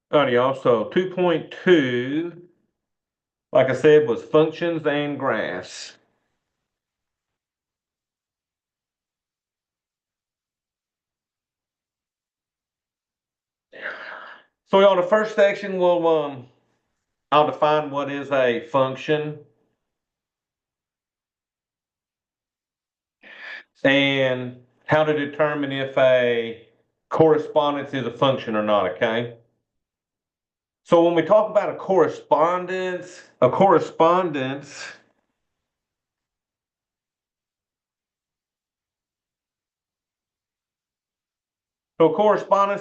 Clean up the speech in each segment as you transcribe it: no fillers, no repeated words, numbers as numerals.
Alrighty, y'all. So 2.2, like I said, was functions and graphs. So y'all, the first section will I'll define what is a function and how to determine if a correspondence is a function or not, okay? So when we talk about a correspondence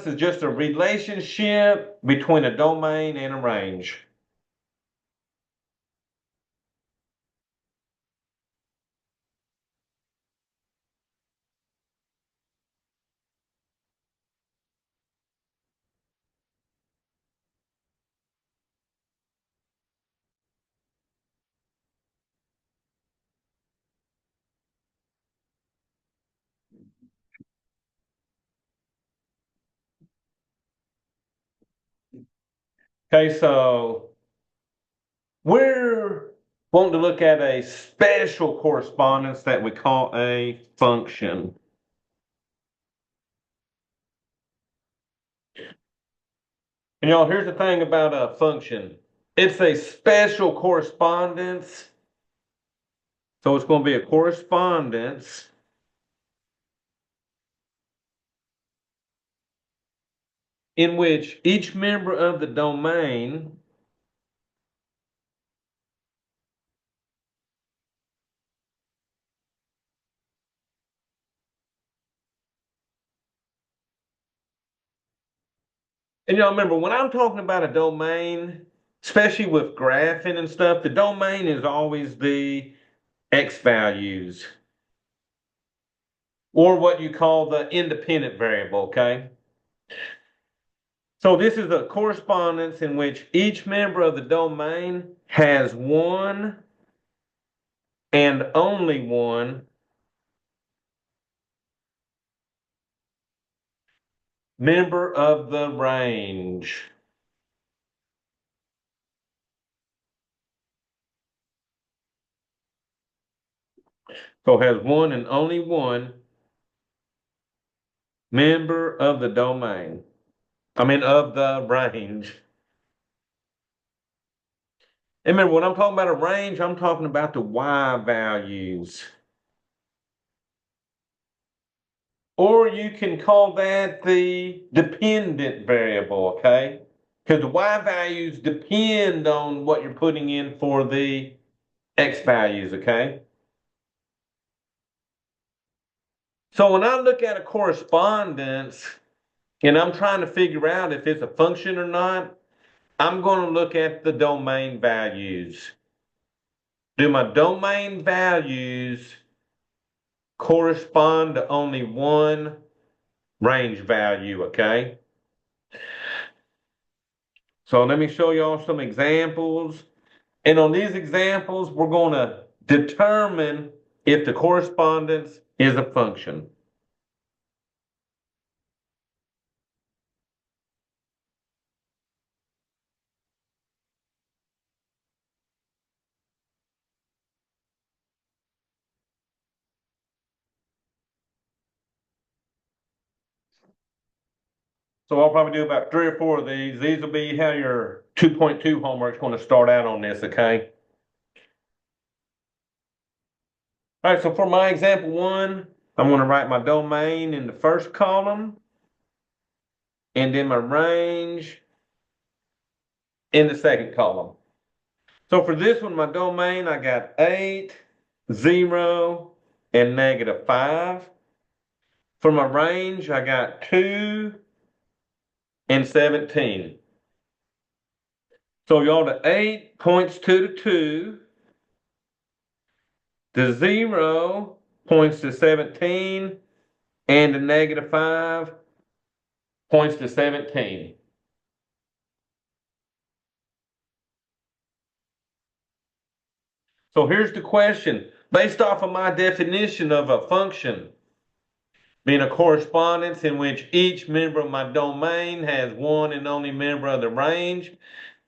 is just a relationship between a domain and a range. Okay, so we're wanting to look at a special correspondence that we call a function. And y'all, here's the thing about a function. It's a special correspondence. So it's going to be a correspondence in which each member of the domain and y'all remember when I'm talking about a domain, especially with graphing and stuff, the domain is always the x values or what you call the independent variable, okay? So this is a correspondence in which each member of the domain has one and only one member of the range. So it has one and only one member of the domain. I mean, of the range. And remember, when I'm talking about a range, I'm talking about the y values. Or you can call that the dependent variable, okay? Because the y values depend on what you're putting in for the x values, okay? So when I look at a correspondence and I'm trying to figure out if it's a function or not, I'm going to look at the domain values. Do my domain values correspond to only one range value, okay? So let me show y'all some examples. And on these examples, we're going to determine if the correspondence is a function. So I'll probably do about 3 or 4 of these. These will be how your 2.2 homework is going to start out on this, okay? All right, so for my example one, I'm going to write my domain in the first column and then my range in the second column. So for this one, my domain, I got 8, 0, and -5. For my range, I got 2 and 17. So y'all, the 8 points to the 2, the 0 points to 17, and the -5 points to 17. So here's the question. Based off of my definition of a function, being a correspondence in which each member of my domain has one and only member of the range.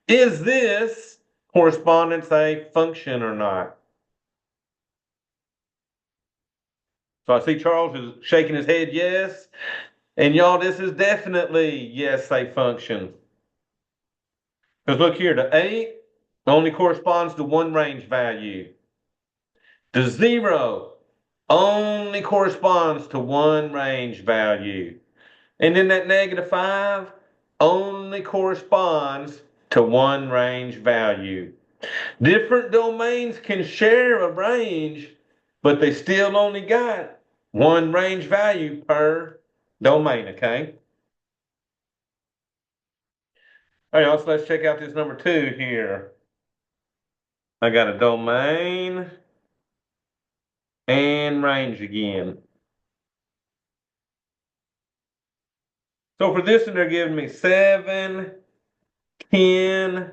Is this correspondence a function or not? So I see Charles is shaking his head yes. And y'all, this is definitely yes, a function. Because look here, the 8 only corresponds to one range value. The 0 only corresponds to one range value. And then that -5 only corresponds to one range value. Different domains can share a range, but they still only got one range value per domain, okay? All right, so let's check out this number 2 here. I got a domain and range again. So for this one, they're giving me 7, 10,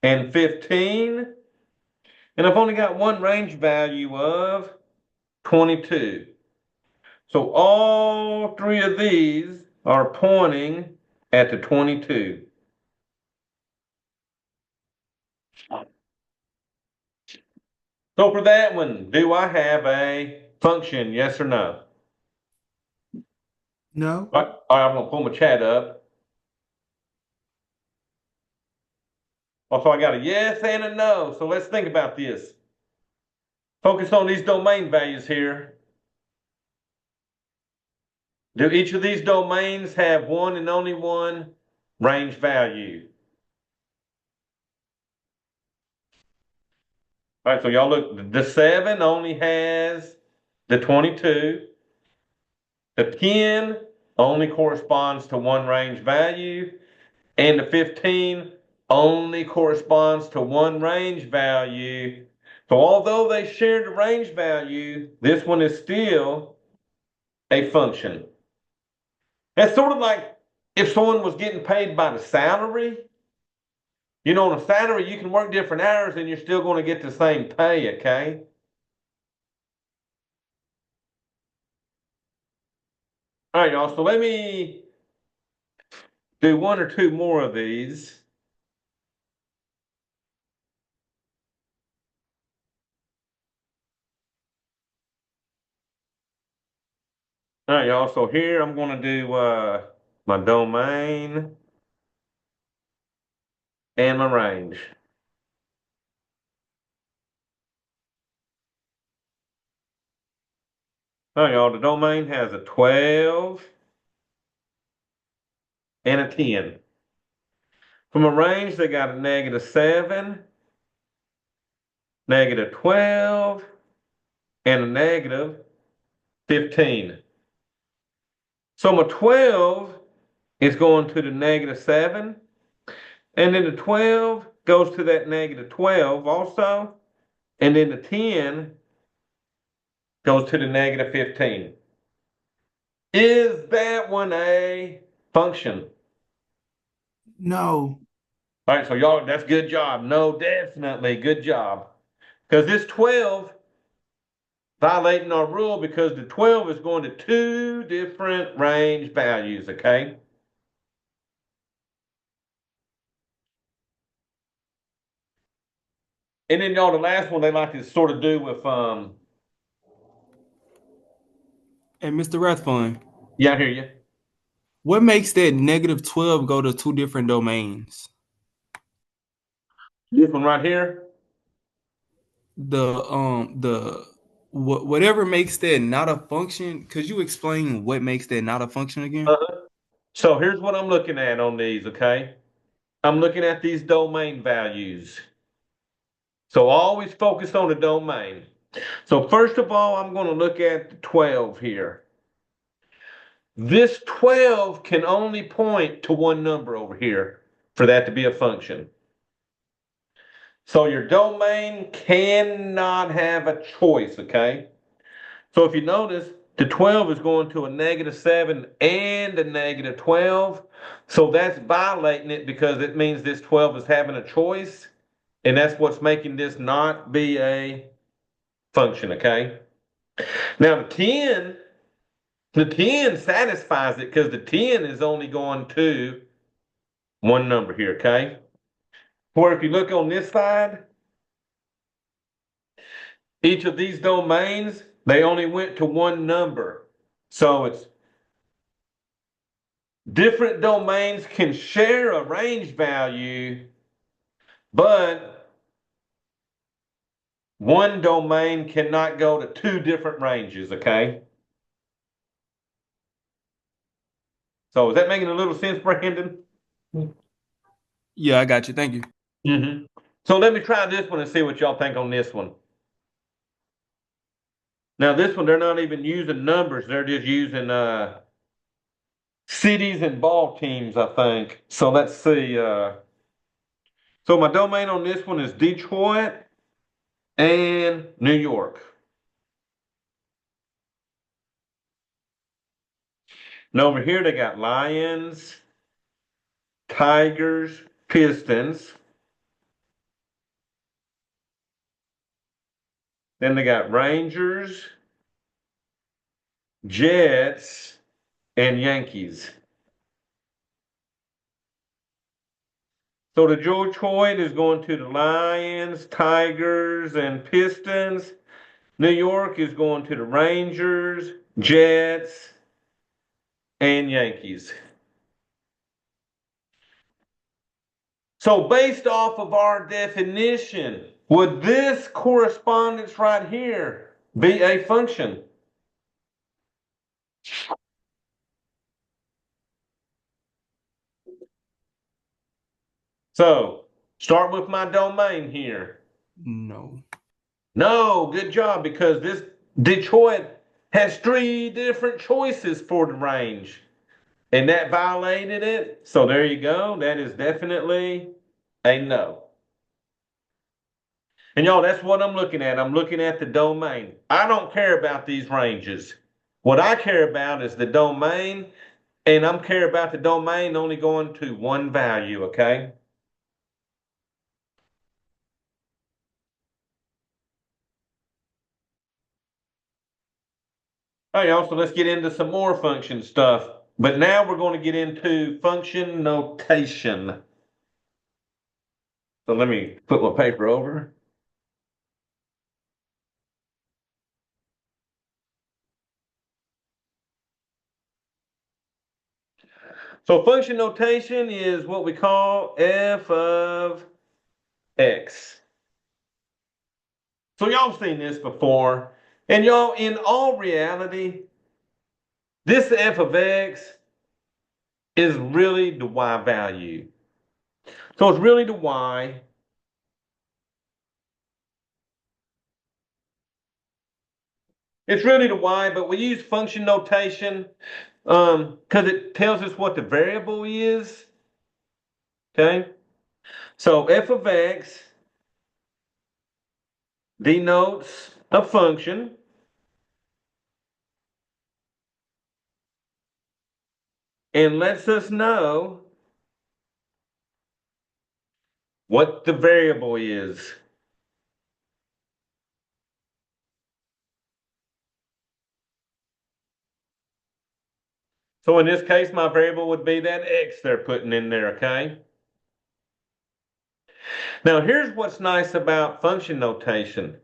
and 15. And I've only got one range value of 22. So all three of these are pointing at the 22. So for that one, do I have a function, yes or no? No. All right, I'm going to pull my chat up. Also, I got a yes and a no. So let's think about this. Focus on these domain values here. Do each of these domains have one and only one range value? All right, so y'all look, the 7 only has the 22. The 10 only corresponds to one range value. And the 15 only corresponds to one range value. So although they share the range value, this one is still a function. It's sort of like if someone was getting paid by the salary. You know, on a salary, you can work different hours and you're still going to get the same pay, okay? All right, y'all. So let me do one or two more of these. All right, y'all. So here I'm going to do my domain and my range. All right, y'all. The domain has a 12 and a 10. From a range, they got a -7, -12, and a -15. So my 12 is going to the -7, and then the 12 goes to that -12 also, and then the 10 goes to the -15. Is that one a function? No. All right, so y'all, that's good job. No, definitely good job. Because this 12 violating our rule because the 12 is going to two different range values, okay? And then y'all, the last one they like to sort of do with And Mr. Rathfun, yeah, I hear you. what makes that -12 go to two different domains? This one right here. The whatever makes that not a function, could you explain what makes that not a function again? Uh-huh. So here's what I'm looking at on these, okay? I'm looking at these domain values. So always focus on the domain. So first of all, I'm going to look at the 12 here. This 12 can only point to one number over here for that to be a function. So your domain cannot have a choice, okay? So if you notice, the 12 is going to a -7 and a -12. So that's violating it because it means this 12 is having a choice. And that's what's making this not be a function, okay? Now the 10 The 10 satisfies it because the 10 is only going to one number here, okay? Where if you look on this side, each of these domains, they only went to one number. So it's different domains can share a range value, but one domain cannot go to two different ranges, okay? So is that making a little sense, Brandon? Yeah, I got you. Thank you. Mm-hmm. So let me try this one and see what y'all think on this one. Now this one, they're not even using numbers. They're just using cities and ball teams, I think. So let's see. So my domain on this one is Detroit and New York. And over here they got Lions, Tigers, Pistons. Then they got Rangers, Jets, and Yankees. So the Detroit is going to the Lions, Tigers, and Pistons. New York is going to the Rangers, Jets, and Yankees. So based off of our definition, would this correspondence right here be a function? So start with my domain here. No. No, good job, because this Detroit has three different choices for the range. And that violated it. So there you go. That is definitely a no. And y'all, that's what I'm looking at. I'm looking at the domain. I don't care about these ranges. What I care about is the domain, and I'm care about the domain only going to one value, okay? All right, y'all, so let's get into some more function stuff. But now we're going to get into function notation. So let me put my paper over. So function notation is what we call f of x. So y'all seen this before. And y'all, in all reality, this f of x is really the y value. So it's really the y. It's really the y, but we use function notation because it tells us what the variable is. Okay? So f of x denotes a function, and lets us know what the variable is. So in this case, my variable would be that x they're putting in there, okay? Now here's what's nice about function notation.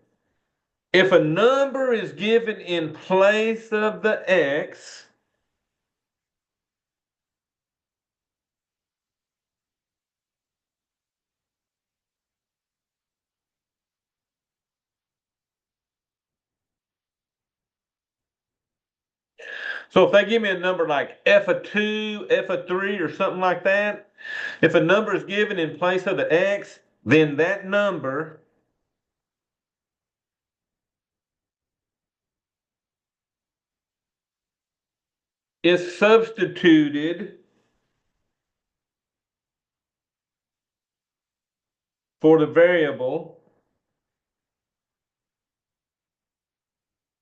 If a number is given in place of the x, so if they give me a number like f of 2, f of 3, or something like that, if a number is given in place of the x, then that number is substituted for the variable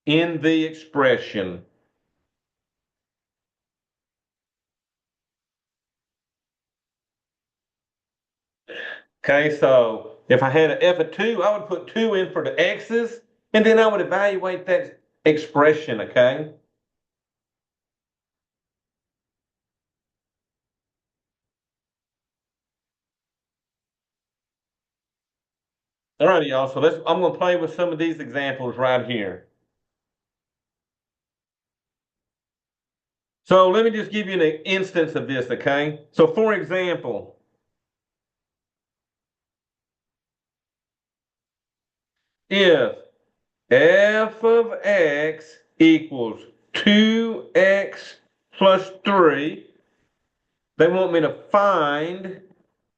in the expression. Okay, so if I had an f of 2, I would put 2 in for the x's, and then I would evaluate that expression, okay? All right, y'all. So I'm going to play with some of these examples right here. So let me just give you an instance of this, okay? So for example, if f of x equals 2x plus 3, they want me to find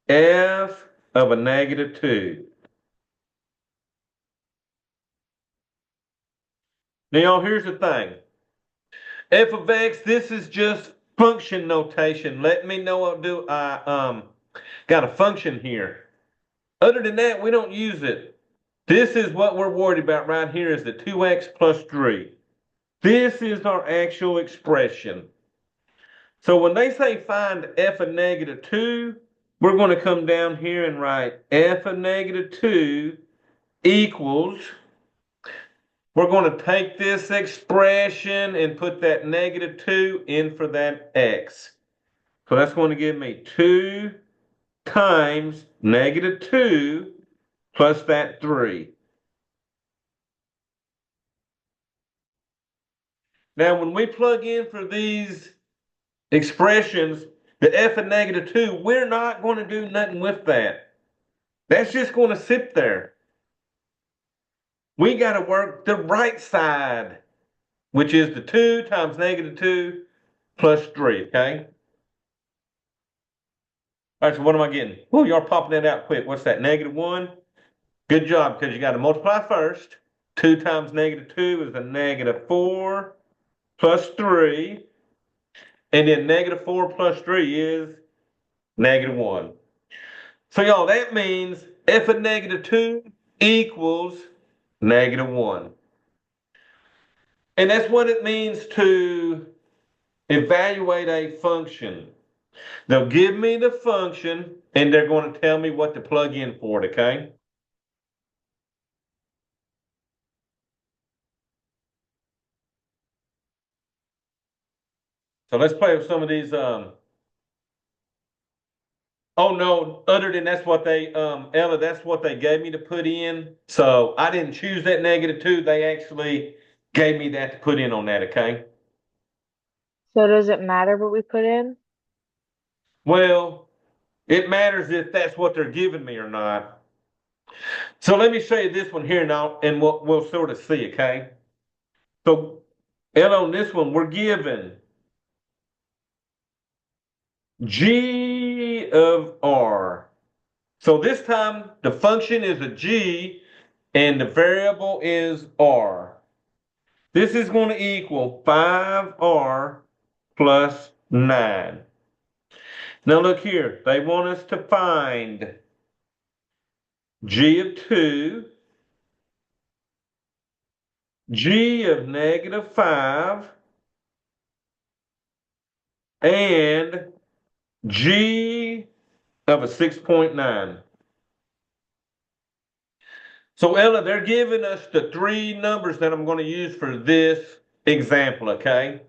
f of a negative 2. Now, y'all, here's the thing. F of x, this is just function notation. Let me know what do I got a function here. Other than that, we don't use it. This is what we're worried about right here is the 2x plus 3. This is our actual expression. So when they say find f of negative 2, we're going to come down here and write f of negative 2 equals, we're going to take this expression and put that negative 2 in for that x. So that's going to give me 2 times negative 2 plus that 3. Now, when we plug in for these expressions, the f of negative 2, we're not going to do nothing with that. That's just going to sit there. We got to work the right side, which is the 2 times negative 2 plus 3, okay? All right, so what am I getting? Oh, y'all popping that out quick. What's that, negative 1? Good job, because you got to multiply first. 2 times negative 2 is a negative 4 plus 3. And then negative 4 plus 3 is negative 1. So, y'all, that means f of negative 2 equals negative 1. And that's what it means to evaluate a function. They'll give me the function and they're going to tell me what to plug in for it, okay? So let's play with some of these. Oh no, other than that's what they, Ella, that's what they gave me to put in. So I didn't choose that negative 2. They actually gave me that to put in on that, okay? So does it matter what we put in? Well, it matters if that's what they're giving me or not. So let me show you this one here now, and we'll sort of see, okay? So, and on this one, we're given g of r. So this time, the function is a g, and the variable is r. This is going to equal 5r plus 9. Now look here, they want us to find g of 2, g of negative 5, and g of a 6.9. So Ella, they're giving us the 3 numbers that I'm going to use for this example, okay?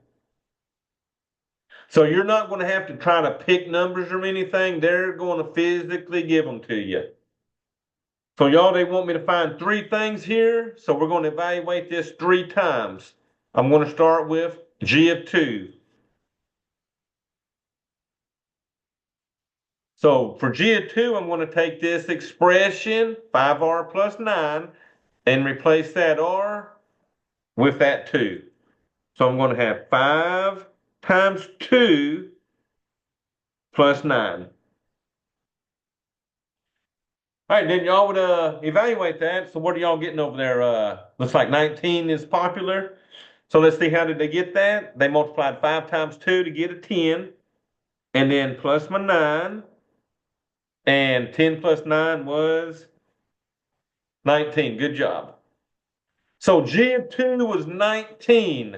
So you're not going to have to try to pick numbers or anything. They're going to physically give them to you. So y'all, they want me to find 3 things here. So we're going to evaluate this 3 times. I'm going to start with g of 2. So for g of 2, I'm going to take this expression, 5r plus 9, and replace that r with that 2. So I'm going to have 5 times 2 plus 9. All right, then y'all would evaluate that. So what are y'all getting over there? Looks like 19 is popular. So let's see, how did they get that? They multiplied 5 times 2 to get a 10. And then plus my 9. And 10 plus 9 was 19. Good job. So G of 2 was 19.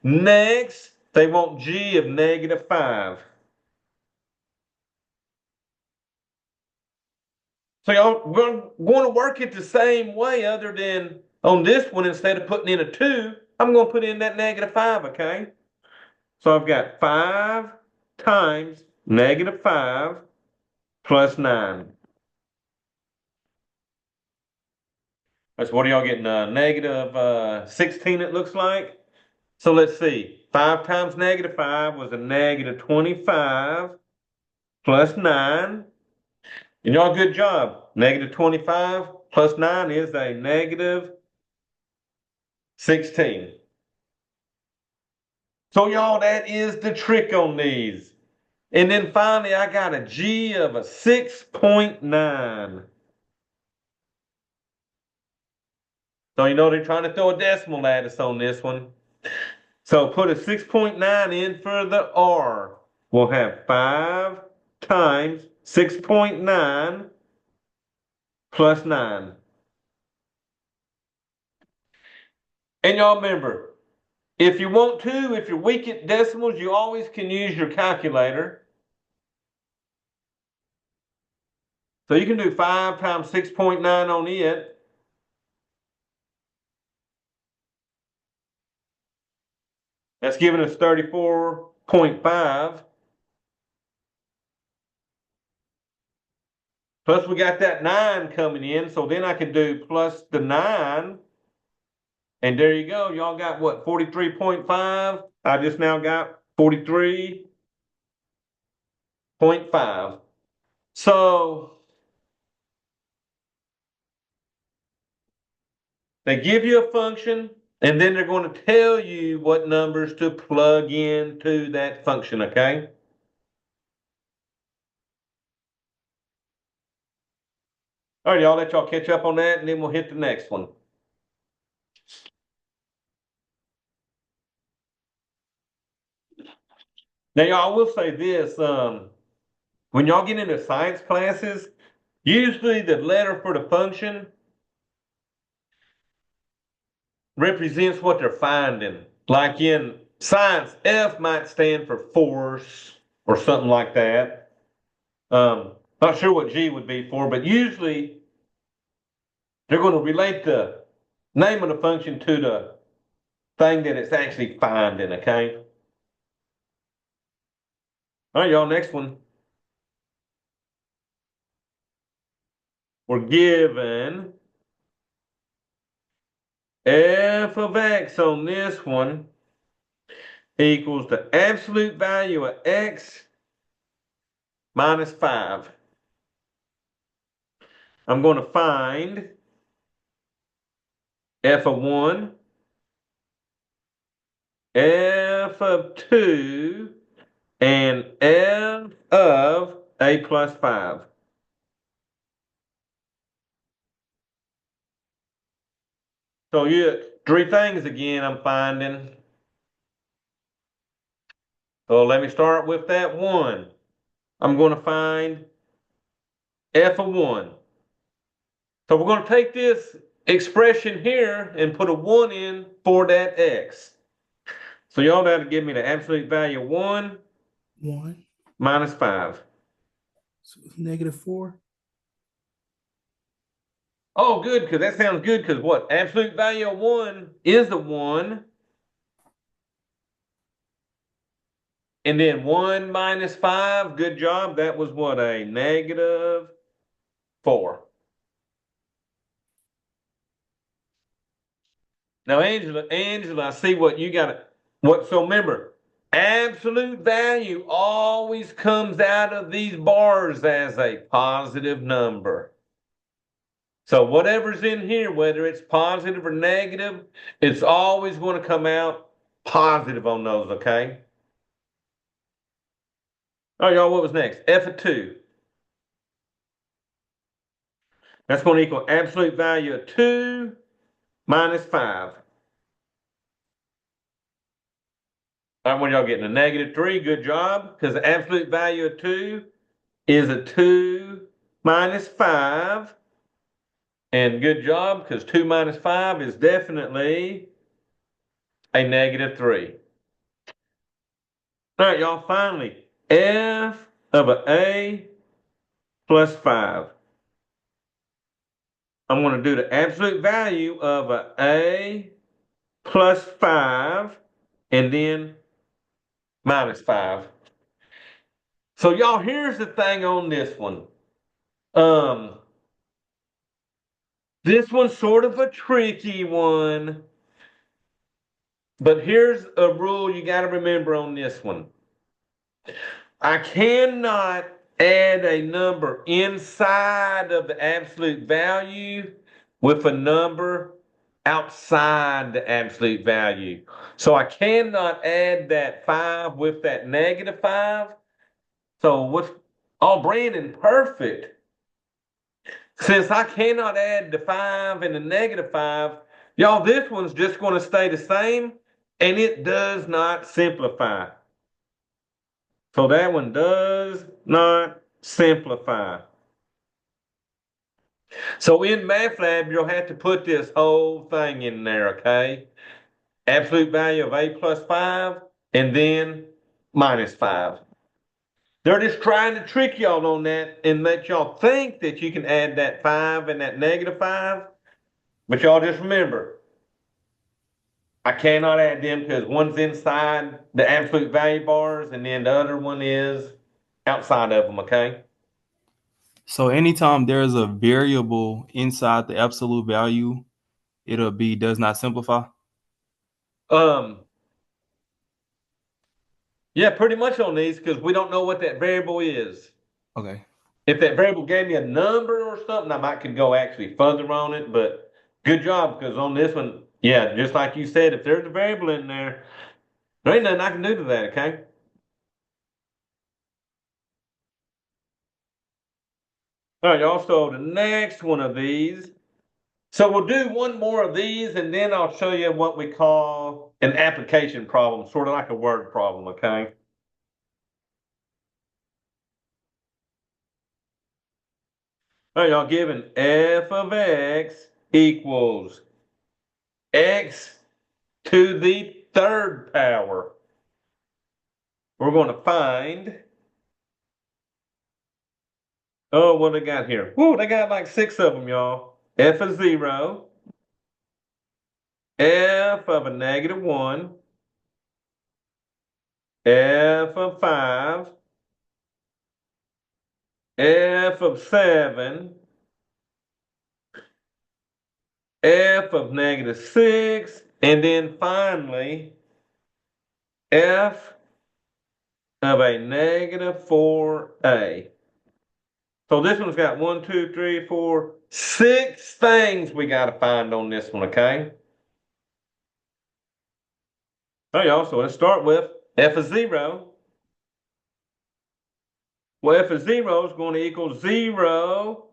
Next, they want G of negative 5. So y'all, we're going to work it the same way, other than on this one, instead of putting in a 2, I'm going to put in that negative 5, okay? So I've got 5 times negative 5 plus 9. That's what are y'all getting? Negative 16, it looks like. So let's see. 5 times negative 5 was a negative 25 plus 9. And y'all, good job. Negative 25 plus 9 is a negative 16. So y'all, that is the trick on these. And then finally, I got a G of a 6.9. So you know they're trying to throw a decimal at us on this one. So put a 6.9 in for the R. We'll have 5 times 6.9 plus 9. And y'all remember, if you want to, if you're weak at decimals, you always can use your calculator. So you can do 5 times 6.9 on it. That's giving us 34.5. Plus we got that 9 coming in, so then I can do plus the 9. And there you go. Y'all got what, 43.5? I just now got 43.5. So they give you a function, and then they're going to tell you what numbers to plug into that function, okay? All right, y'all, let y'all catch up on that, and then we'll hit the next one. Now, y'all, I will say this. When y'all get into science classes, usually the letter for the function represents what they're finding. Like in science, F might stand for force or something like that. Not sure what G would be for, but usually they're going to relate the name of the function to the thing that it's actually finding, okay? All right, y'all, next one. We're given f of x on this one equals the absolute value of x minus 5. I'm going to find f of 1, f of 2, and f of a plus 5. So you three things again I'm finding. So let me start with that 1. I'm going to find f of 1. So we're going to take this expression here and put a 1 in for that x. So y'all got to give me the absolute value of 1 1. minus 5. So it's -4. Oh, good, because that sounds good, because what? Absolute value of 1 is the 1. And then 1 minus 5, good job. That was what, a -4. Now, Angela, I see what you got. So remember, absolute value always comes out of these bars as a positive number. So whatever's in here, whether it's positive or negative, it's always going to come out positive on those, okay? All right, y'all, what was next? F of 2. That's going to equal absolute value of 2 minus 5. All right, what y'all getting? A -3. Good job. Because the absolute value of 2 is a 2 minus 5. And good job, because 2 minus 5 is definitely a -3. All right, y'all, finally, f of a plus 5. I'm going to do the absolute value of a plus 5 and then minus 5. So y'all, here's the thing on this one. Um, This one's sort of a tricky one, but here's a rule you got to remember on this one. I cannot add a number inside of the absolute value with a number outside the absolute value. So I cannot add that 5 with that -5. So what's Brandon, perfect. Since I cannot add the 5 and the -5, y'all, this one's just going to stay the same and it does not simplify. So that one does not simplify. So in MATLAB, you'll have to put this whole thing in there, okay? Absolute value of a plus 5 and then -5. They're just trying to trick y'all on that and let y'all think that you can add that 5 and that -5. But y'all just remember, I cannot add them because one's inside the absolute value bars and then the other one is outside of them, okay? So anytime there's a variable inside the absolute value, it'll be does not simplify. Um, yeah, pretty much on these because we don't know what that variable is. Okay. If that variable gave me a number or something, I might could go actually further on it, but good job because on this one, yeah, just like you said, if there's a variable in there, there ain't nothing I can do to that, okay? All right, y'all, so the next one of these. So we'll do one more of these and then I'll show you what we call an application problem, sort of like a word problem, okay? All right, y'all, given f of x equals x to the third power. We're going to find, oh, what they got here? Whoa, they got like 6 of them, y'all. F of 0, f of a -1, f of 5, f of 7, f of -6, and then finally, f of a -4a. So this one's got 1, 2, 3, 4, 6 things we got to find on this one, okay? All right, y'all, so let's start with f of 0. Well, f of 0 is going to equal 0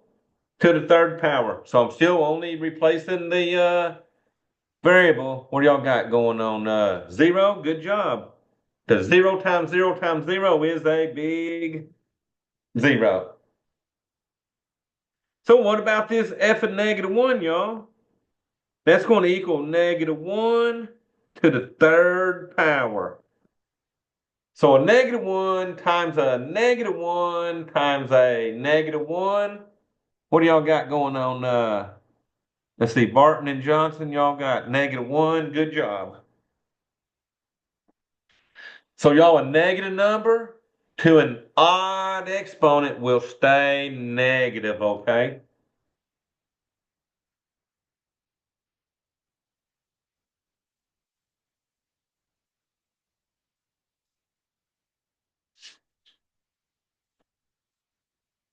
to the third power. So I'm still only replacing the variable. What do y'all got going on? 0, good job. Because 0 times 0 times 0 is a big 0. So what about this f of -1, y'all? That's going to equal -1 to the third power. So a -1 times a -1 times a -1. What do y'all got going on? Let's see, Barton and Johnson, y'all got -1. Good job. So y'all, a negative number to an odd exponent will stay negative, okay?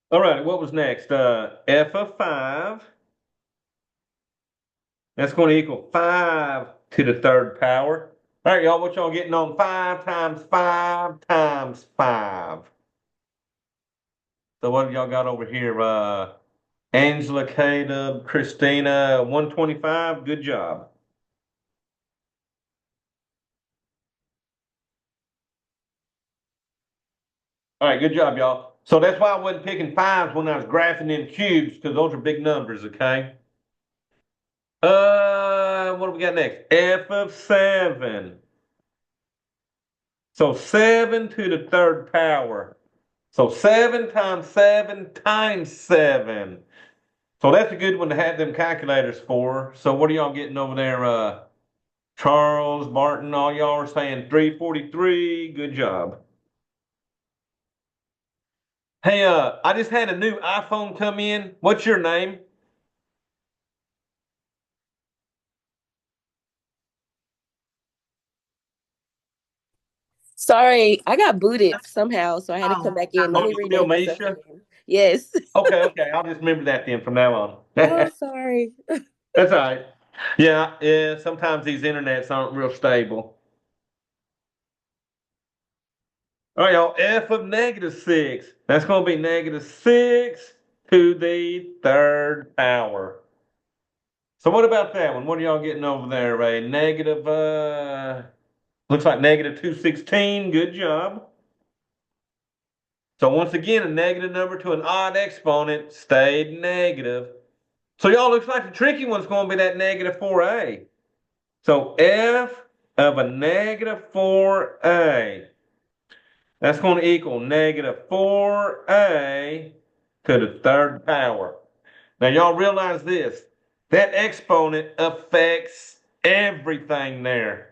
All right, what was next? F of 5. That's going to equal 5 to the third power. All right, y'all, what y'all getting on 5 times 5 times 5? So what have y'all got over here? Angela, Caleb, Christina, 125. Good job. All right, good job, y'all. So that's why I wasn't picking 5s when I was graphing in cubes, because those are big numbers, okay? What do we got next? F of 7. So 7 to the third power. So 7 times 7 times 7. So that's a good one to have them calculators for. So what are y'all getting over there? Charles, Martin, all y'all are saying 343. Good job. Hey, I just had a new iPhone come in. What's your name? Sorry, I got booted somehow, so I had to come back in. Let Oh, me you still rename myself Misha? again. Yes. Okay, I'll just remember that then from now on. Oh, That's sorry. all right. Yeah, sometimes these internets aren't real stable. All right, y'all, f of -6. That's going to be -6 to the third power. So what about that one? What are y'all getting over there, Ray? Looks like -216. Good job. So once again, a negative number to an odd exponent stayed negative. So y'all, looks like the tricky one's going to be that -4a. So f of a -4a, that's going to equal -4a to the third power. Now y'all realize this, that exponent affects everything there.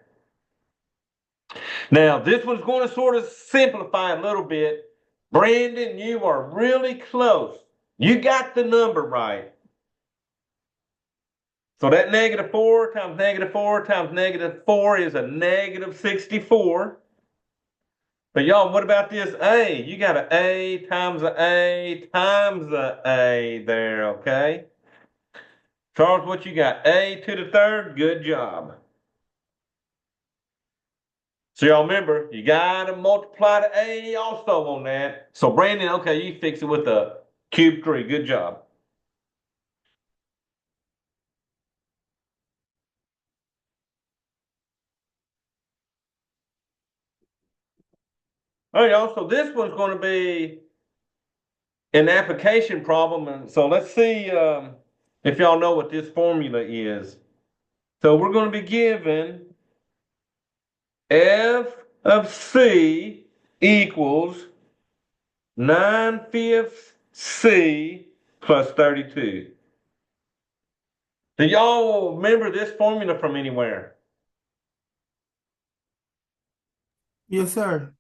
Now this one's going to sort of simplify a little bit. Brandon, you are really close. You got the number right. So that -4 times -4 times -4 is a -64. But y'all, what about this A? You got an A times a A times a A there, okay? Charles, what you got? A to the third? Good job. So y'all remember, you gotta multiply the A also on that. So Brandon, okay, you fix it with a cube 3. Good job. All right, y'all, so this one's going to be an application problem. And so let's see if y'all know what this formula is. So we're going to be given f of c equals 9/5 c plus 32. Do y'all remember this formula from anywhere? Yes, sir.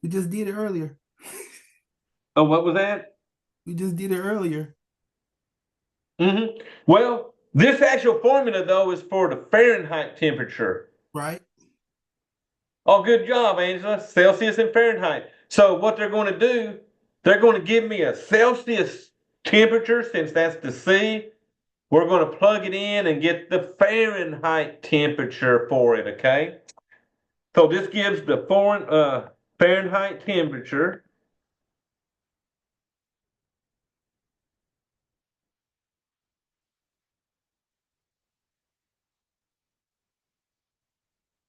We just did it earlier. Oh, what was that? We just did it earlier. Well, this actual formula, though, is for the Fahrenheit temperature. Right? Oh, good job, Angela. Celsius and Fahrenheit. So what they're going to do, they're going to give me a Celsius temperature, since that's the C. We're going to plug it in and get the Fahrenheit temperature for it, okay? So this gives the Fahrenheit temperature.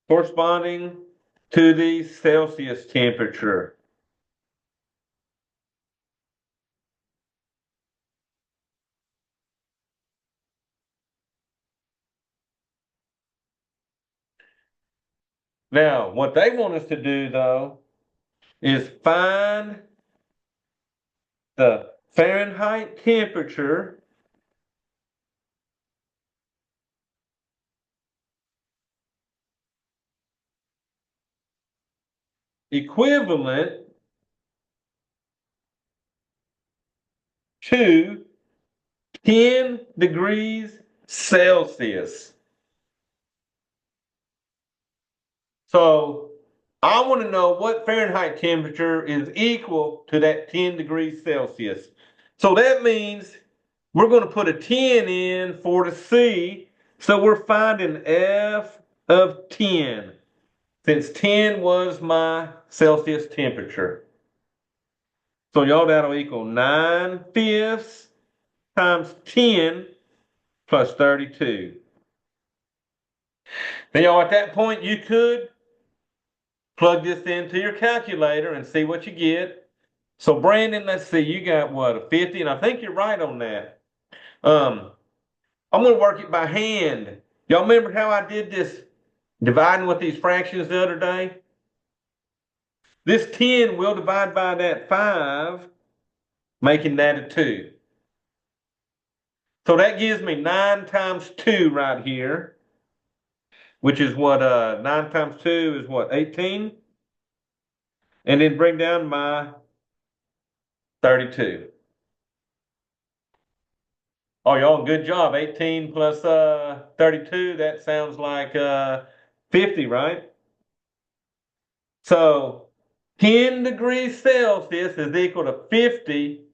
Corresponding to the Celsius temperature. Now, what they want us to do, though, is find the Fahrenheit temperature equivalent to 10 degrees Celsius. So I want to know what Fahrenheit temperature is equal to that 10 degrees Celsius. So that means we're going to put a 10 in for the C. So we're finding F of 10, since 10 was my Celsius temperature. So y'all, that'll equal 9/5 times 10 plus 32. Now, y'all, at that point, you could plug this into your calculator and see what you get. So, Brandon, let's see, you got what, a 50? And I think you're right on that. I'm going to work it by hand. Y'all remember how I did this dividing with these fractions the other day? This 10 will divide by that 5, making that a 2. So that gives me 9 times 2 right here, which is what, 9 times 2 is what, 18? And then bring down my 32. Oh, y'all, good job. 18 plus 32, that sounds like 50, right? So 10 degrees Celsius is equal to 50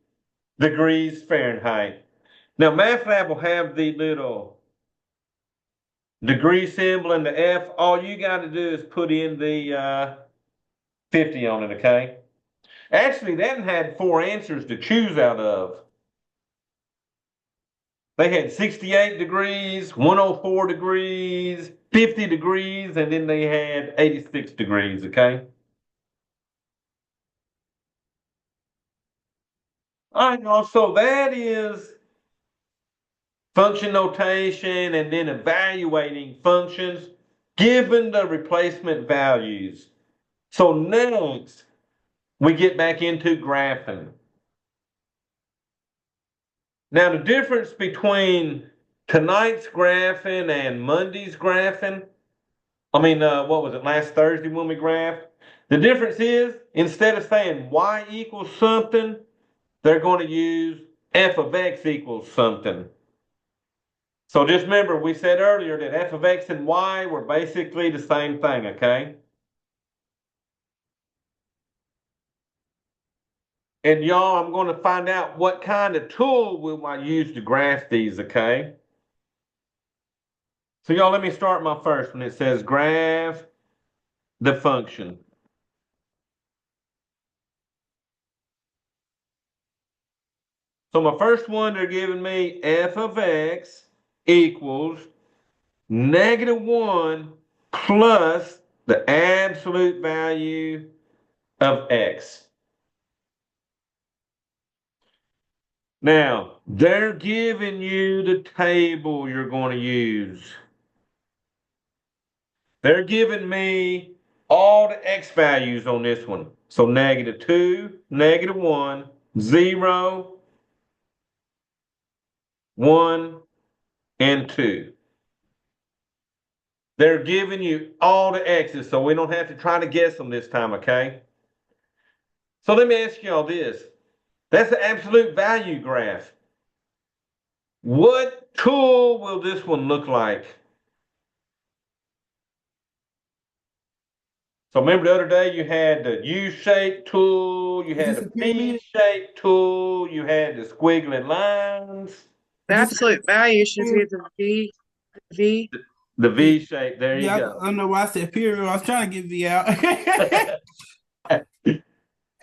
degrees Fahrenheit. Now, MATLAB will have the little degree symbol and the F. All you got to do is put in the 50 on it, okay? Actually, that had 4 answers to choose out of. They had 68 degrees, 104 degrees, 50 degrees, and then they had 86 degrees, okay? All right, y'all, so that is function notation and then evaluating functions given the replacement values. So next, we get back into graphing. Now, the difference between tonight's graphing and Monday's graphing, what was it, last Thursday when we graphed? The difference is, instead of saying y equals something, they're going to use f of x equals something. So just remember, we said earlier that f of x and y were basically the same thing, okay? And y'all, I'm going to find out what kind of tool will I use to graph these, okay? So y'all, let me start my first one. It says graph the function. So my first one, they're giving me f of x equals -1 plus the absolute value of x. Now, they're giving you the table you're going to use. They're giving me all the x values on this one. So -2, -1, 0, 1, and 2. They're giving you all the x's, so we don't have to try to guess them this time, okay? So let me ask y'all this. That's the absolute value graph. What tool will this one look like? So remember the other day you had the U-shaped tool, you Is had this the a pyramid? P-shaped tool, you had the squiggly lines, The Is this absolute value should a be the V. the pyramid? V-shape. There you Yeah, I go. don't know why I said pyramid. I was trying to get V out.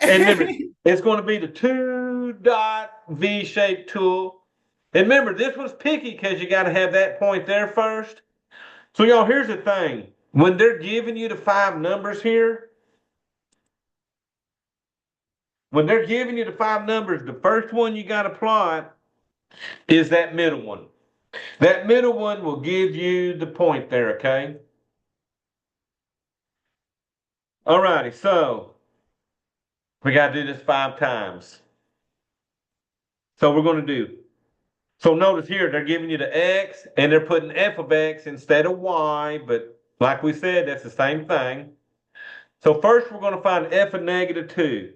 And remember, it's going to be the 2-dot V-shaped tool. And remember, this was picky because you got to have that point there first. So y'all, here's the thing. When they're giving you the 5 numbers here, when they're giving you the 5 numbers, the first one you got to plot is that middle one. That middle one will give you the point there, okay? All righty, so we got to do this 5 times. So we're going to do. So notice here, they're giving you the x, and they're putting f of x instead of y, but like we said, that's the same thing. So first we're going to find f of -2.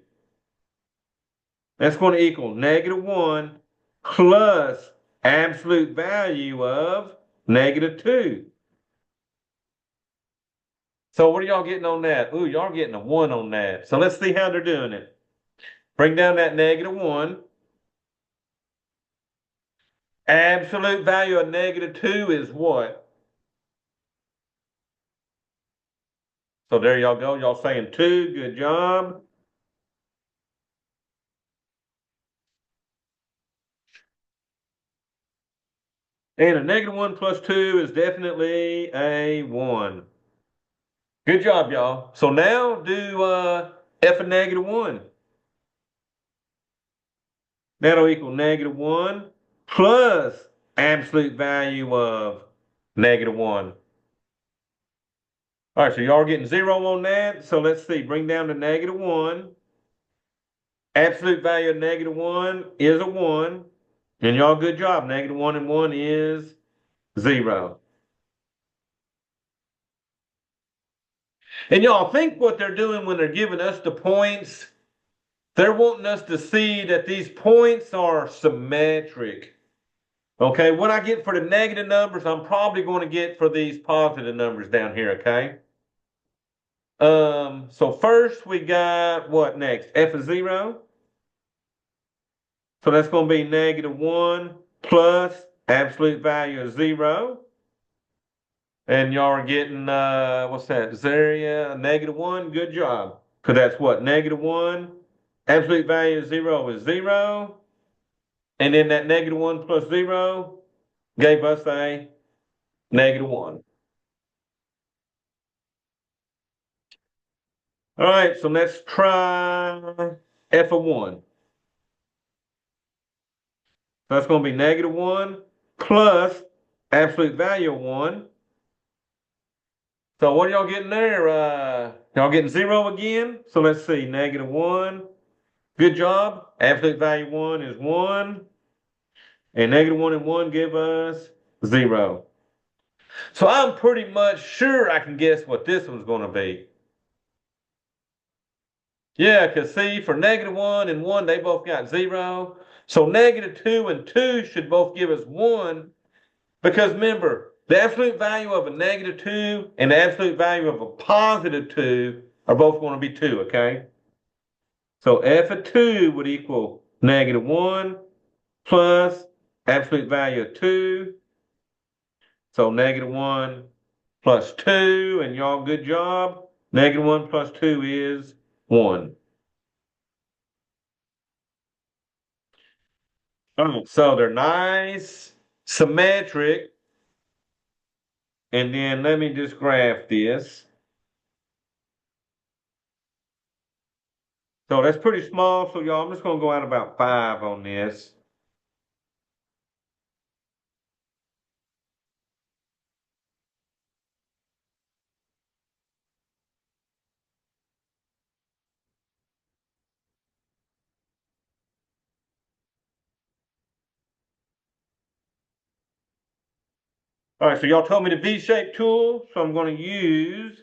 That's going to equal -1 plus absolute value of -2. So what are y'all getting on that? Ooh, y'all getting a 1 on that. So let's see how they're doing it. Bring down that -1. Absolute value of -2 is what? So there y'all go. Y'all saying 2. Good job. And a -1 plus 2 is definitely a 1. Good job, y'all. So now do f of -1. That'll equal -1 plus absolute value of -1. All right, so y'all are getting 0 on that. So let's see, bring down to -1. Absolute value of -1 is a 1. And y'all, good job. -1 and 1 is 0. And y'all think what they're doing when they're giving us the points, they're wanting us to see that these points are symmetric. Okay, what I get for the negative numbers, I'm probably going to get for these positive numbers down here, okay? So first we got what next? F of 0. So that's going to be -1 plus absolute value of 0. And y'all are getting, what's that? 0, -1. Good job. Because that's what? -1. Absolute value of 0 is 0. And then that -1 plus 0 gave us a -1. All right, so let's try f of 1. So that's going to be -1 plus absolute value of 1. So what are y'all getting there? Y'all getting 0 again? So let's see, -1. Good job. Absolute value 1 is 1. And -1 and 1 give us 0. So I'm pretty much sure I can guess what this one's going to be. Yeah, because see, for -1 and 1, they both got 0. So -2 and 2 should both give us 1. Because remember, the absolute value of a -2 and the absolute value of a +2 are both going to be 2, okay? So f of 2 would equal -1 plus absolute value of 2. So -1 plus 2, and y'all, good job. -1 plus 2 is 1. So they're nice, symmetric. And then let me just graph this. So that's pretty small. So y'all, I'm just going to go out about 5 on this. All right, so y'all told me the V-shaped tool. So I'm going to use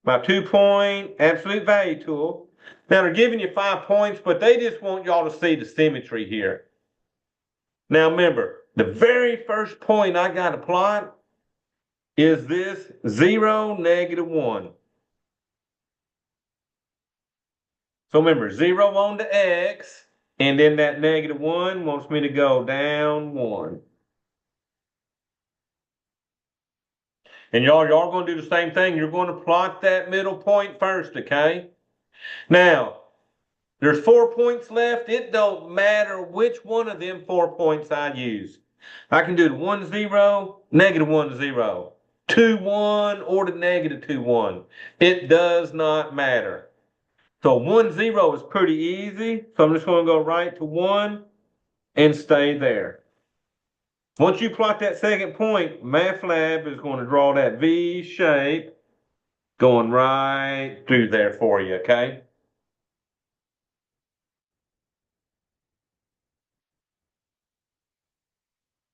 my 2-point absolute value tool. Now they're giving you 5 points, but they just want y'all to see the symmetry here. Now remember, the very first point I got to plot is this 0, -1. So remember, 0 on the X, and then that -1 wants me to go down 1. And y'all going to do the same thing. You're going to plot that middle point first, okay? Now, there's 4 points left. It don't matter which one of them 4 points I use. I can do the 1, 0, -1, 0, 2, 1, or the -2, 1. It does not matter. So 1, 0 is pretty easy. So I'm just going to go right to 1 and stay there. Once you plot that second point, MATLAB is going to draw that V shape going right through there for you, okay?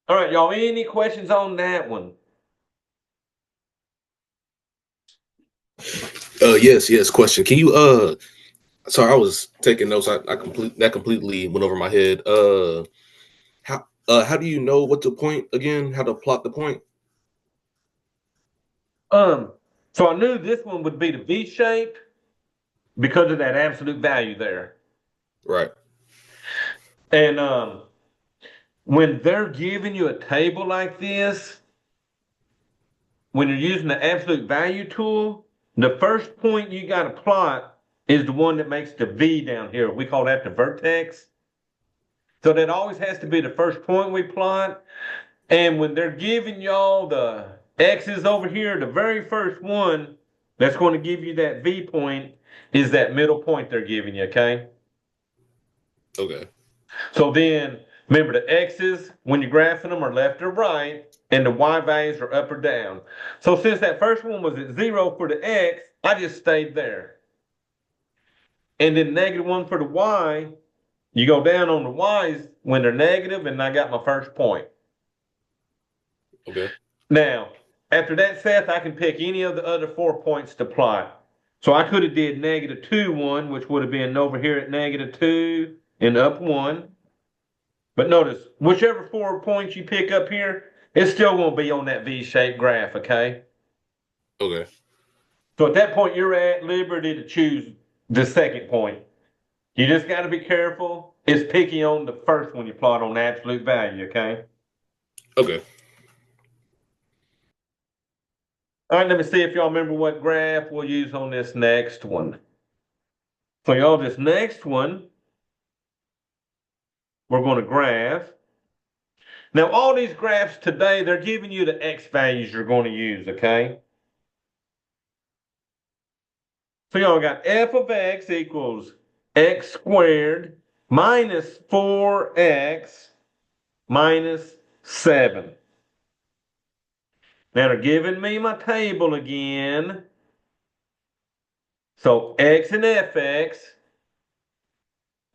All right, y'all, any questions on that one? Yes. Question. Can you sorry, I was taking notes. I completely went over my head. How do you know what to point again? How to plot the point? So I knew this one would be the V shape because of that absolute value there. Right. And when they're giving you a table like this, when you're using the absolute value tool, the first point you got to plot is the one that makes the V down here. We call that the vertex. So that always has to be the first point we plot. And when they're giving y'all the X's over here, the very first one that's going to give you that V point is that middle point they're giving you, okay? Okay. So then, remember the X's, when you're graphing them, are left or right, and the Y values are up or down. So since that first one was at 0 for the X, I just stayed there. And then -1 for the Y, you go down on the Y's when they're negative, and I got my first point. Okay. Now, after that, Seth, I can pick any of the other 4 points to plot. So I could have did -2, 1, which would have been over here at -2 and up 1. But notice, whichever 4 points you pick up here, it's still going to be on that V-shaped graph, okay? Okay. So at that point, you're at liberty to choose the second point. You just got to be careful. It's picky on the first one you plot on absolute value, okay? Okay. All right, let me see if y'all remember what graph we'll use on this next one. So y'all, this next one, we're going to graph. Now, all these graphs today, they're giving you the x values you're going to use, okay? So y'all got f of x equals x squared minus 4x minus 7. Now they're giving me my table again. So x and fx.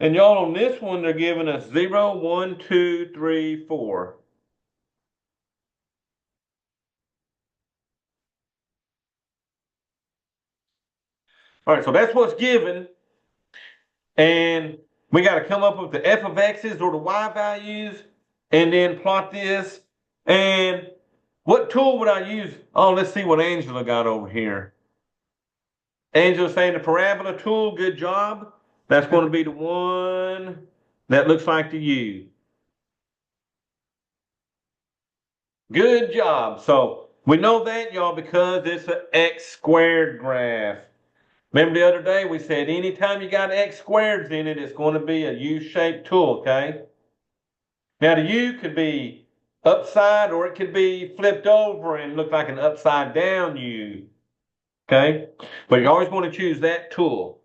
And y'all on this one, they're giving us 0, 1, 2, 3, 4. All right, so that's what's given. And we got to come up with the f of x's or the y values and then plot this. And what tool would I use? Oh, let's see what Angela got over here. Angela's saying the parabola tool, good job. That's going to be the one that looks like the U. Good job. So we know that, y'all, because it's an x squared graph. Remember the other day we said anytime you got x squareds in it, it's going to be a U-shaped tool, okay? Now the U could be upside or it could be flipped over and look like an upside down U, okay? But you always want to choose that tool.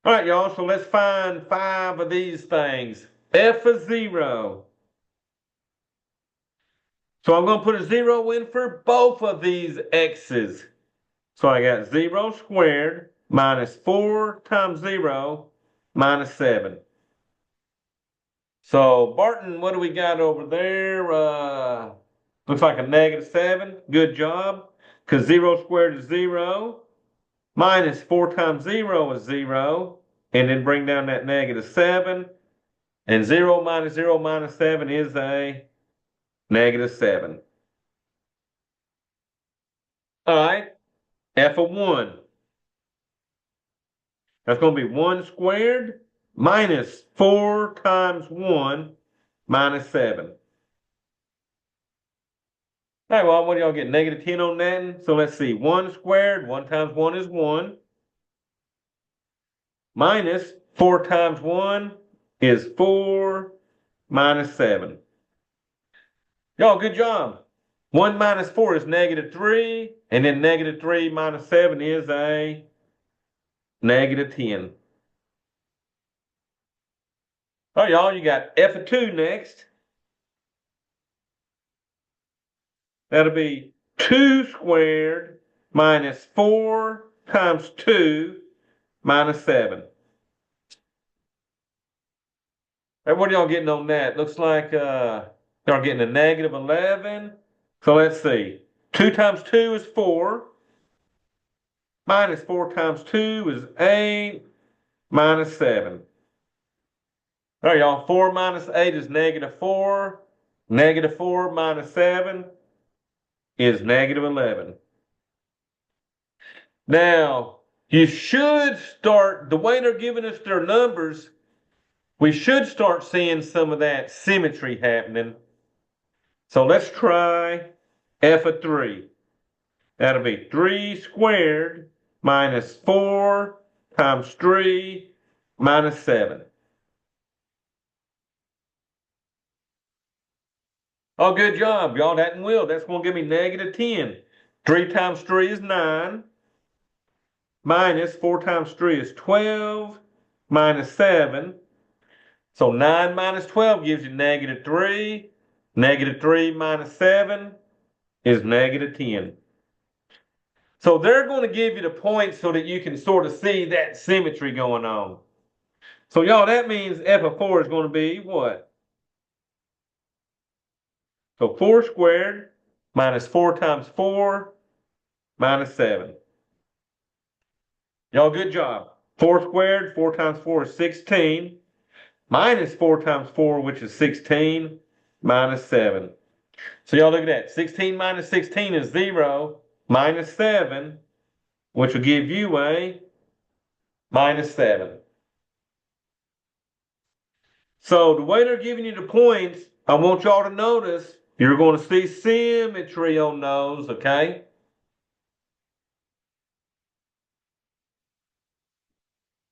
All right, y'all, so let's find 5 of these things. F of 0. So I'm going to put a 0 in for both of these x's. So I got 0 squared minus 4 times 0 minus 7. So Barton, what do we got over there? Looks like a -7. Good job. Because 0 squared is 0. Minus 4 times 0 is 0. And then bring down that -7. And 0 minus 7 is a -7. All right. F of 1. That's going to be 1 squared minus 4 times 1 minus 7. All right, well, what do y'all get? -10 on that? So let's see. 1 squared, 1 times 1 is 1. Minus 4 times 1 is 4 minus 7. Y'all, good job. 1 minus 4 is -3. And then -3 minus 7 is a -10. All right, y'all, you got f of 2 next. That'll be 2 squared minus 4 times 2 minus 7. Hey, what are y'all getting on that? Looks like y'all getting a -11. So let's see. 2 times 2 is 4. Minus 4 times 2 is 8. Minus 7. All right, y'all. 4 minus 8 is -4. -4 minus 7 is -11. Now, you should start, the way they're giving us their numbers, we should start seeing some of that symmetry happening. So let's try f of 3. That'll be 3 squared minus 4 times 3 minus 7. Oh, good job, y'all. That will. That's going to give me -10. 3 times 3 is 9. Minus 4 times 3 is 12. Minus 7. So 9 minus 12 gives you -3. -3 minus 7 is -10. So they're going to give you the points so that you can sort of see that symmetry going on. So y'all, that means f of 4 is going to be what? So 4 squared minus 4 times 4 minus 7. Y'all, good job. 4 squared, 4 times 4 is 16. Minus 4 times 4, which is 16, minus 7. So y'all look at that. 16 minus 16 is 0. Minus 7 which will give you a -7. So the way they're giving you the points, I want y'all to notice you're going to see symmetry on those, okay?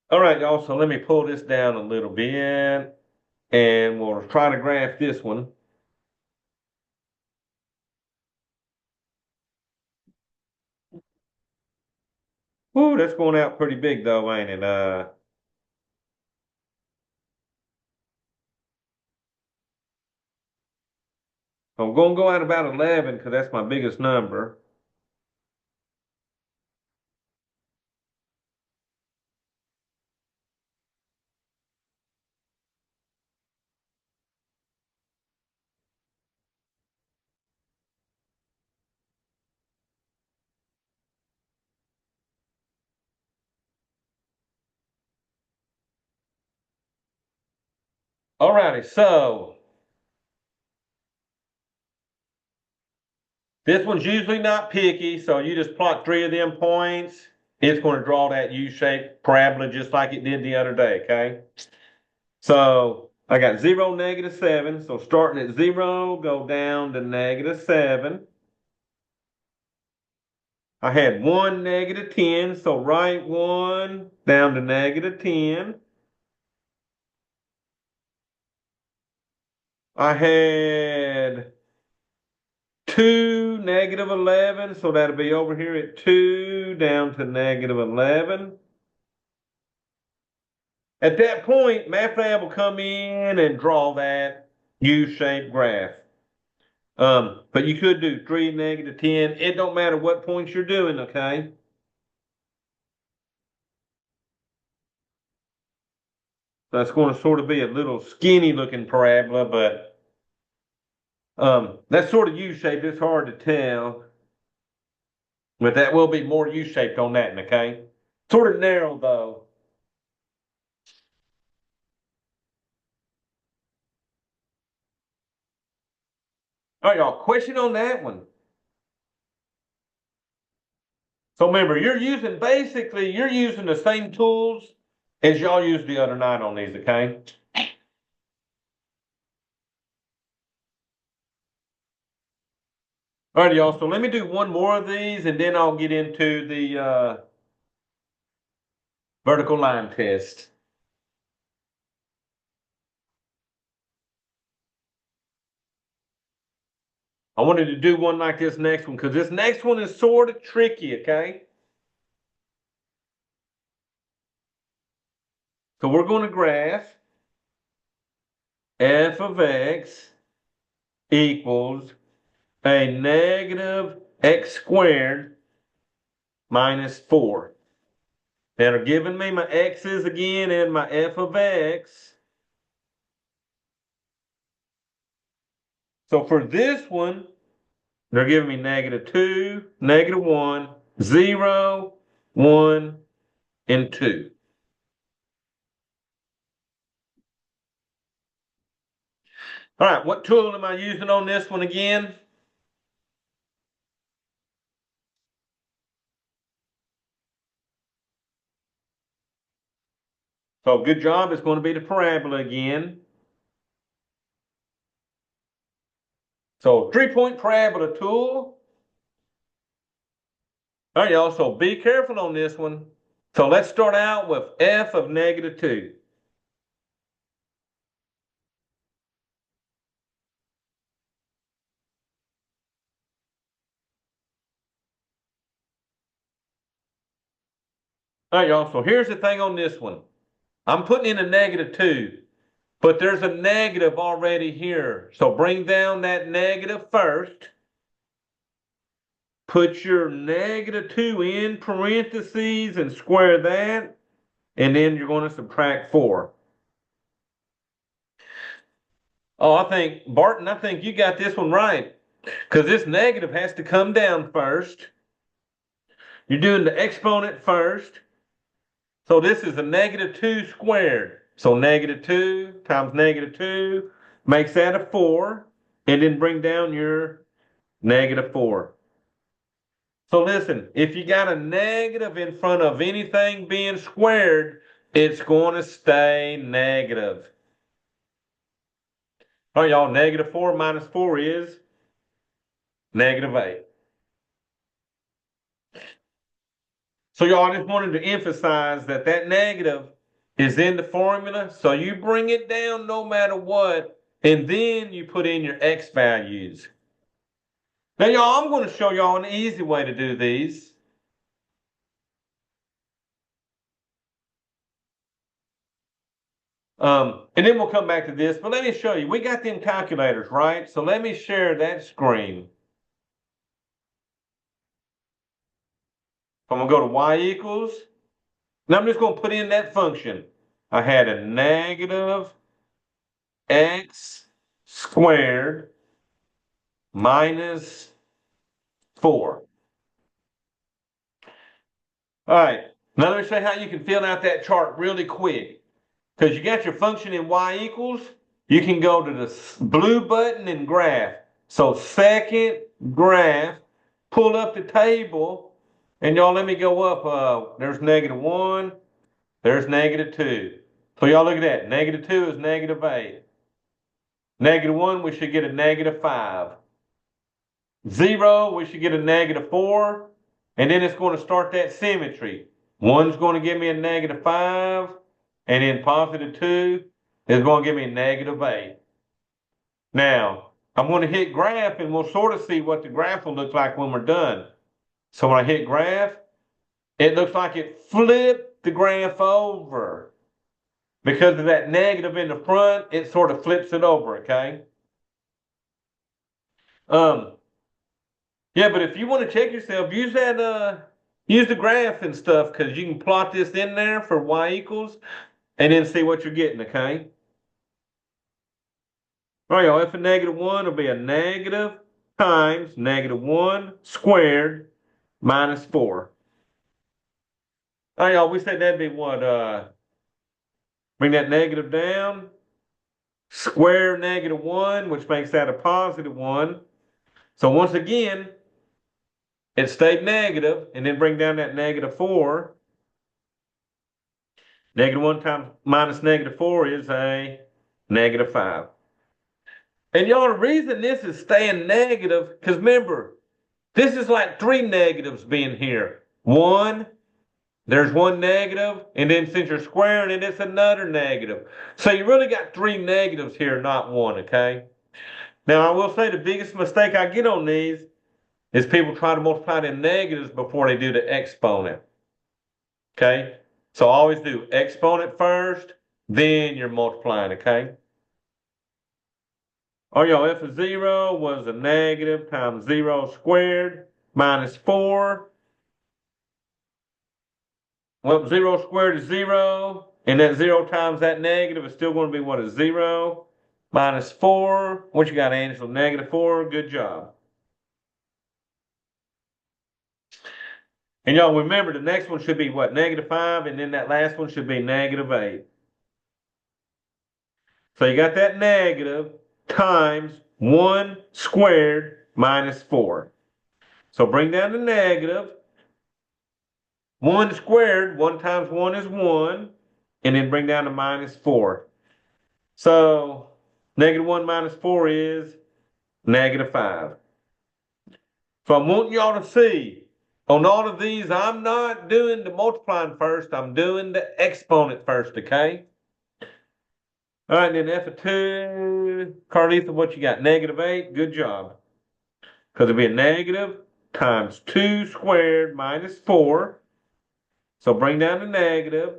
All right, y'all, so let me pull this down a little bit and we'll try to graph this one. Ooh, that's going out pretty big though, ain't it? I'm going to go out about 11 because that's my biggest number. All righty, so this one's usually not picky, so you just plot 3 of them points. It's going to draw that U-shaped parabola just like it did the other day, okay? So I got 0, -7. So starting at 0, go down to -7. I had 1, -10. So right 1 down to -10. I had 2, -11. So that'll be over here at 2 down to -11. At that point, MathLab will come in and draw that U-shaped graph. But you could do 3, -10. It don't matter what points you're doing, okay? That's going to sort of be a little skinny looking parabola, but that's sort of U-shaped. It's hard to tell. But that will be more U-shaped on that, okay? Sort of narrow though. All right, y'all, question on that one. So remember, you're using the same tools as y'all used the other night on these, okay? All right, y'all, so let me do one more of these and then I'll get into the vertical line test. I wanted to do one like this next one because this next one is sort of tricky, okay? So we're going to graph f of x equals a negative x squared minus 4. Now they're giving me my x's again and my f of x. So for this one, they're giving me -2, -1, 0, 1, and 2. All right, what tool am I using on this one again? So good job, it's going to be the parabola again. So 3-point parabola tool. All right, y'all, so be careful on this one. So let's start out with f of -2. All right, y'all, so here's the thing on this one. I'm putting in a -2, but there's a negative already here. So bring down that negative first. Put your -2 in parentheses and square that. And then you're going to subtract 4. Oh, Barton, I think you got this one right. Because this negative has to come down first. You're doing the exponent first. So this is a -2 squared. So -2 times -2 makes that a 4. And then bring down your -4. So listen, if you got a negative in front of anything being squared, it's going to stay negative. All right, y'all, negative 4 minus 4 is negative 8. So y'all, I just wanted to emphasize that that negative is in the formula. So you bring it down no matter what, and then you put in your x values. Now, y'all, I'm going to show y'all an easy way to do these. And then we'll come back to this, but let me show you. We got them calculators, right? So let me share that screen. I'm going to go to y equals. Now I'm just going to put in that function. I had a negative x squared minus 4. All right, now let me show you how you can fill out that chart really quick. Because you got your function in y equals, you can go to the blue button and graph. So second graph, pull up the table, and y'all let me go up. There's negative 1, there's negative 2. So y'all look at that. Negative 2 is negative 8. Negative 1, we should get a negative 5. 0, we should get a negative 4. And then it's going to start that symmetry. 1's going to give me a negative 5. And then positive 2 is going to give me a negative 8. Now, I'm going to hit graph and we'll sort of see what the graph will look like when we're done. So when I hit graph, it looks like it flipped the graph over. Because of that negative in the front, it sort of flips it over, okay? Yeah, but if you want to check yourself, use that use the graph and stuff because you can plot this in there for y equals and then see what you're getting, okay? All right, y'all, f of negative 1 will be a negative times negative 1 squared minus 4. All right, y'all, we said that'd be what? Bring that negative down. Square negative 1, which makes that a positive 1. So once again, it stayed negative, and then bring down that negative 4. Negative 1 times minus negative 4 is a negative 5. And y'all, the reason this is staying negative, because remember, this is like 3 negatives being here. 1, there's 1 negative, and then since you're squaring it, it's another negative. So you really got 3 negatives here, not 1, okay? Now, I will say the biggest mistake I get on these is people try to multiply the negatives before they do the exponent. Okay? So always do exponent first, then you're multiplying, okay? Oh, y'all, f of 0 was a negative times 0 squared minus 4. Well, 0 squared is 0, and that 0 times that negative is still going to be what is 0 minus 4. What you got, Angela? Negative 4. Good job. And y'all remember the next one should be what? Negative 5, and then that last one should be negative 8. So you got that negative times 1 squared minus 4. So bring down the negative. 1 squared, 1 times 1 is 1. And then bring down the minus 4. So negative 1 minus 4 is negative 5. So I want y'all to see, on all of these, I'm not doing the multiplying first. I'm doing the exponent first, okay? All right, then f of 2, Carlitha, what you got? Negative 8, good job. Because it'll be a negative times 2 squared minus 4. So bring down the negative.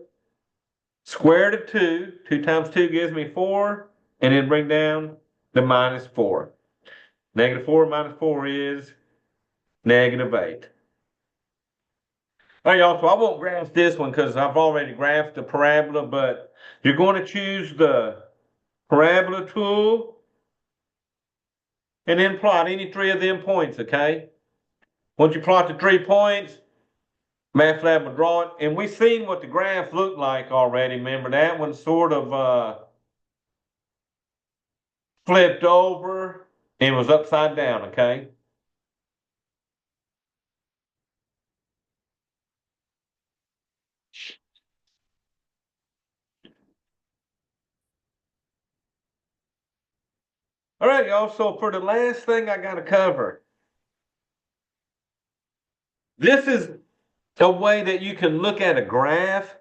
Square root of 2. 2 times 2 gives me 4. And then bring down the minus 4. Negative 4 minus 4 is negative 8. All right, y'all, so I won't graph this one because I've already graphed the parabola, but you're going to choose the parabola tool and then plot any 3 of them points, okay? Once you plot the 3 points, MATLAB will draw it. And we've seen what the graph looked like already. Remember, that one sort of flipped over and was upside down, okay? All right, y'all. So for the last thing I got to cover, this is a way that you can look at a graph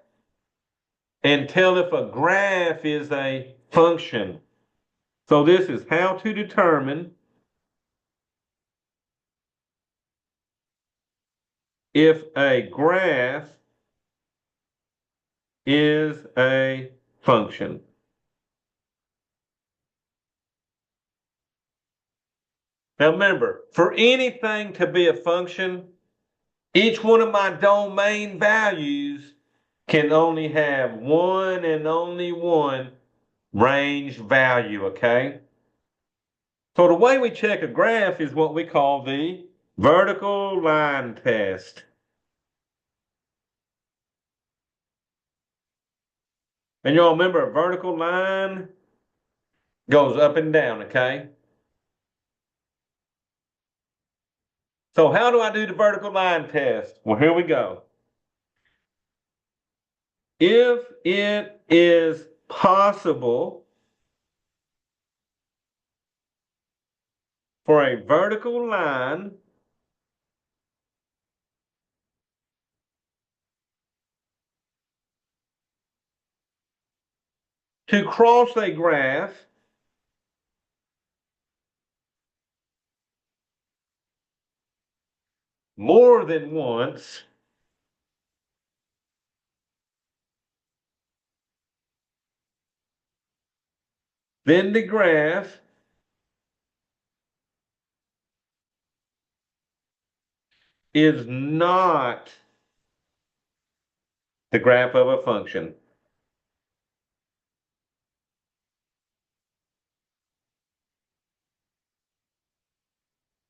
and tell if a graph is a function. So this is how to determine if a graph is a function. Now remember, for anything to be a function, each one of my domain values can only have one and only one range value, okay? So the way we check a graph is what we call the vertical line test. And y'all remember a vertical line goes up and down, okay? So how do I do the vertical line test? Well, here we go. If it is possible for a vertical line to cross a graph more than once, then the graph is not the graph of a function.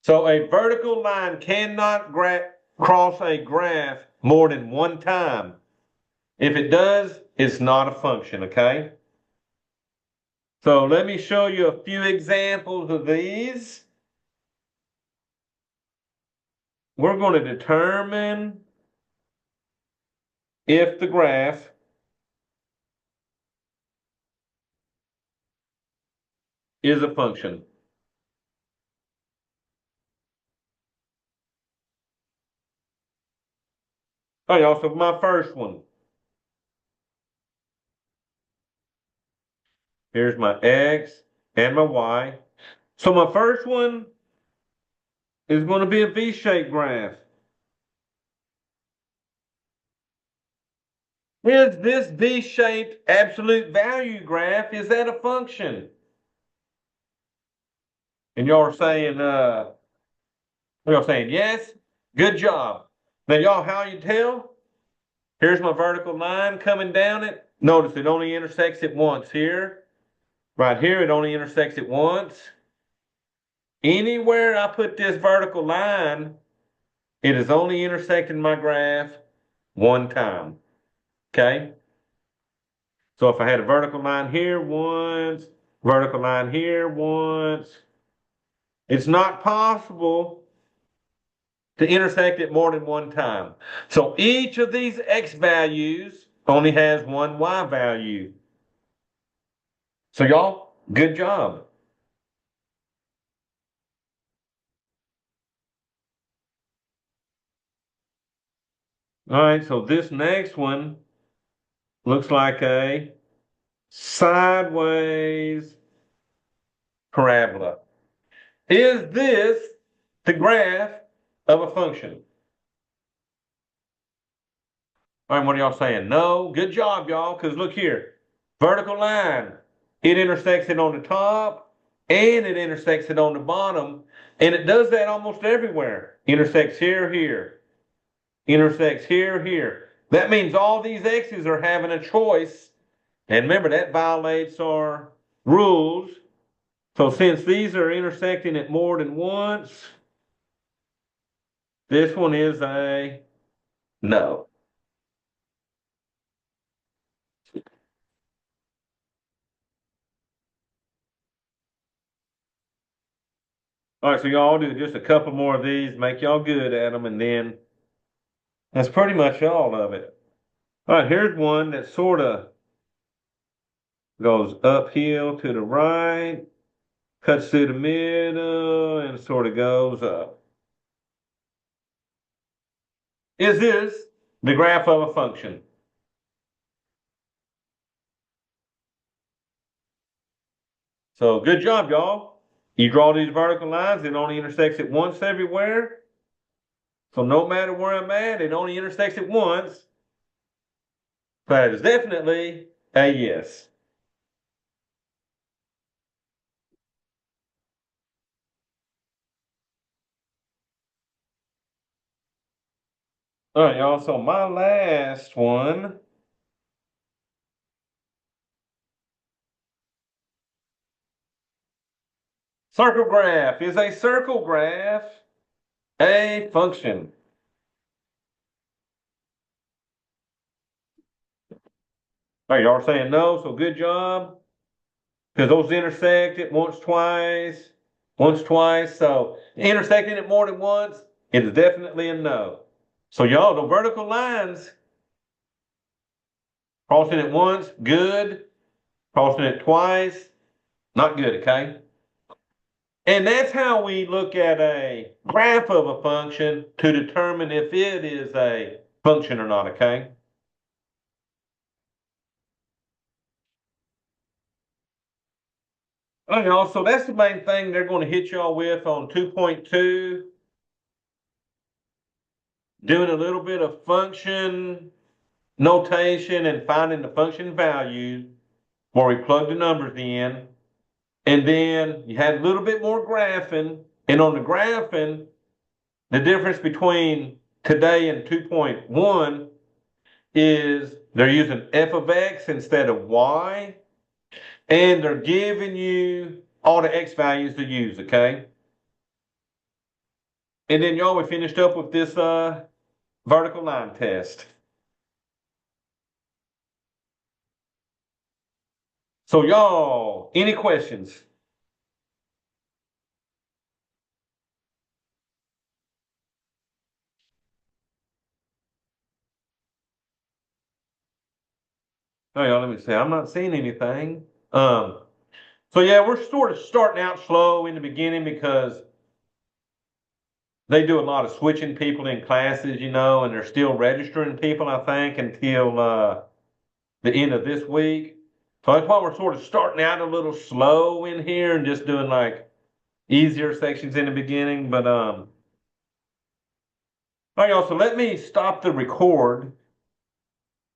So a vertical line cannot cross a graph more than one time. If it does, it's not a function, okay? So let me show you a few examples of these. We're going to determine if the graph is a function. All right, y'all, so my first one. Here's my X and my Y. So my first one is going to be a V-shaped graph. Is this V-shaped absolute value graph, is that a function? And y'all are saying, y'all saying yes? Good job. Now y'all, how you tell? Here's my vertical line coming down it. Notice it only intersects it once here. Right here, it only intersects it once. Anywhere I put this vertical line, it is only intersecting my graph one time. Okay? So if I had a vertical line here once, vertical line here once, it's not possible to intersect it more than one time. So each of these X values only has one Y value. So y'all, good job. All right, so this next one looks like a sideways parabola. Is this the graph of a function? All right, what are y'all saying? No. Good job, y'all, because look here. Vertical line. It intersects it on the top and it intersects it on the bottom. And it does that almost everywhere. Intersects here, here. Intersects here, here. That means all these X's are having a choice. And remember, that violates our rules. So since these are intersecting it more than once, this one is a no. All right, so y'all do just a couple more of these, make y'all good at them, and then that's pretty much all of it. All right, here's one that sort of goes uphill to the right cuts through the middle and sort of goes up. Is this the graph of a function? So good job, y'all. You draw these vertical lines, it only intersects at once everywhere. So no matter where I'm at, it only intersects at once. That is definitely a yes. All right, y'all. So my last one. Circle graph. Is a circle graph a function? All right, y'all are saying no, so good job. Because those intersect it once, twice. So intersecting it more than once, it is definitely a no. So y'all, the vertical lines, crossing it once, good. Crossing it twice, not good, okay? And that's how we look at a graph of a function to determine if it is a function or not, okay? All right, y'all, so that's the main thing they're going to hit y'all with on 2.2. Doing a little bit of function notation and finding the function value where we plug the numbers in. And then you had a little bit more graphing. And on the graphing, the difference between today and 2.1 is they're using f of x instead of y. And they're giving you all the x values to use, okay? And then y'all, we finished up with this vertical line test. So y'all, any questions? Oh, y'all, let me see. I'm not seeing anything. So yeah, we're sort of starting out slow in the beginning because they do a lot of switching people in classes, and they're still registering people, I think, until the end of this week. So that's why we're sort of starting out a little slow in here and just doing like easier sections in the beginning. But all right, y'all, so let me stop the record